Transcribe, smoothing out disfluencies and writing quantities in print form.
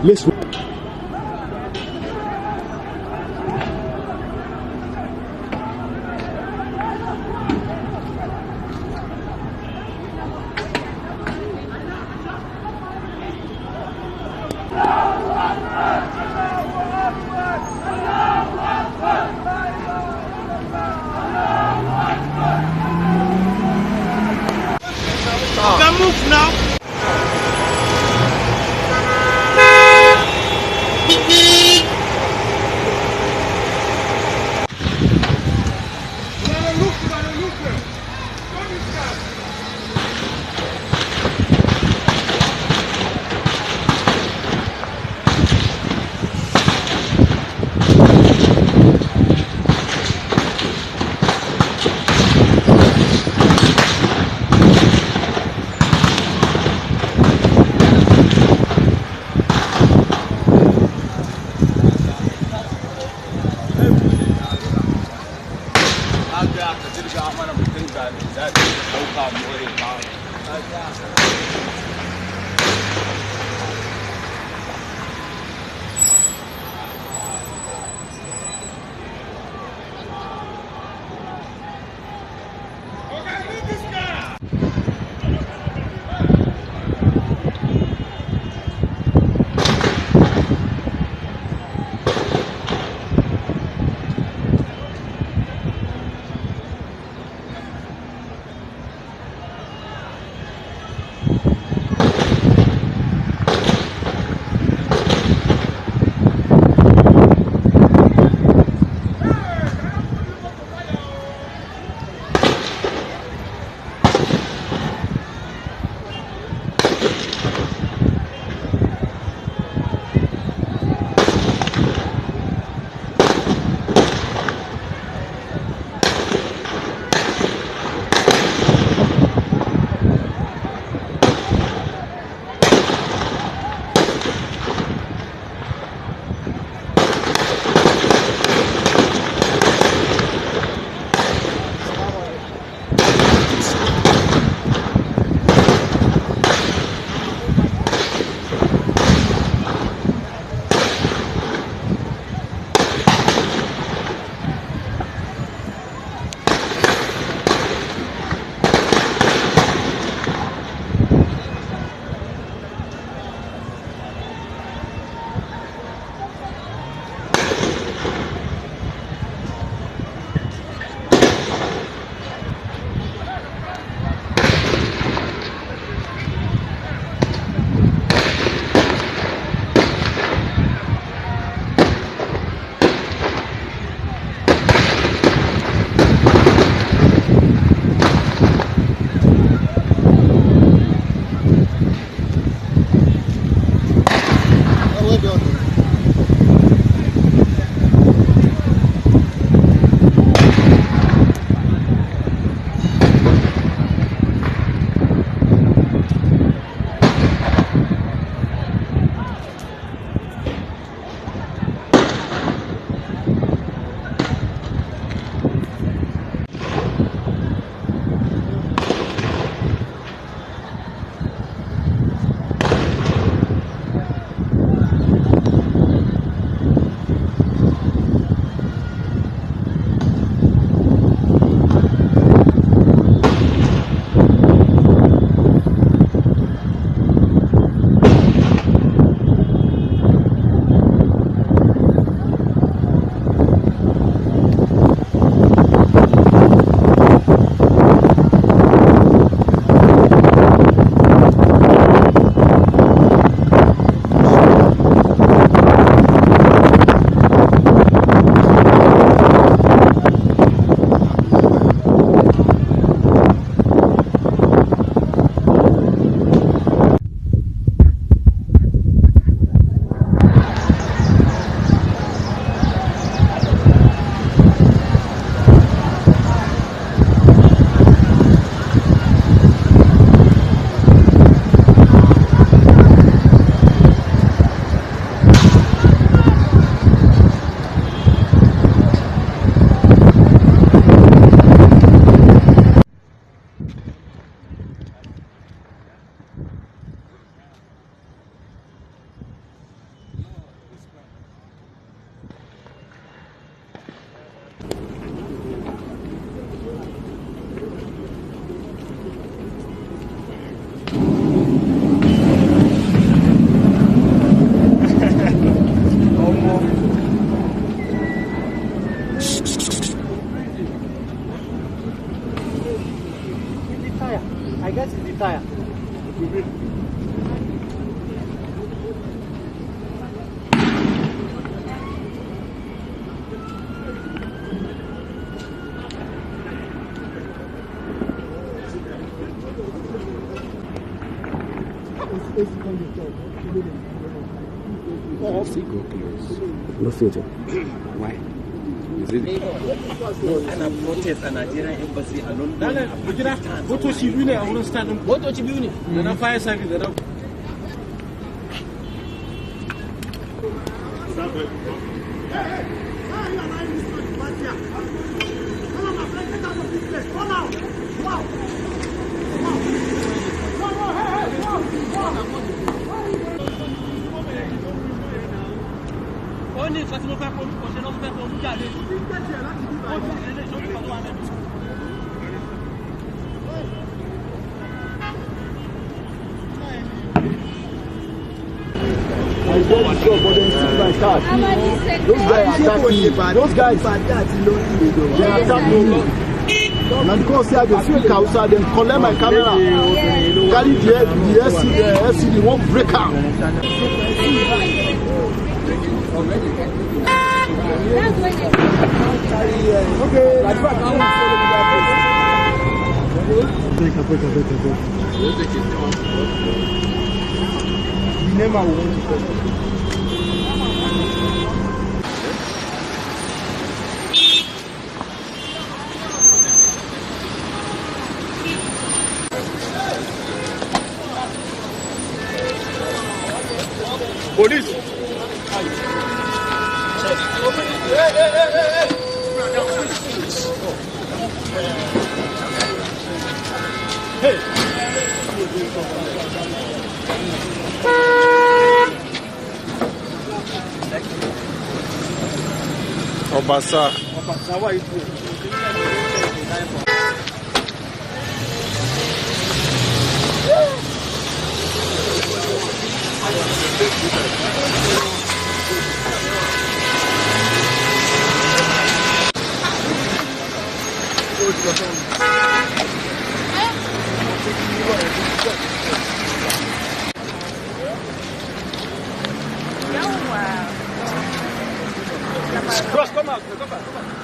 let's You can move now. I guess it's the tire. No filter. Why? Is it? Ana protest a Nigerian embassy a London. Dale, kujira motoci biyu ne a wurin stand din. Motoci biyu ne. Da na fire service da na Only if you don't I don't sure, but then see my car. Those guys attack me. Those guys, they attack me. And because they speak outside, they collect my camera. Carry the SCD, won't break out. Okay, like that. Police. Hey. Obasa. How are you doing? Cross, come out, come back, come back.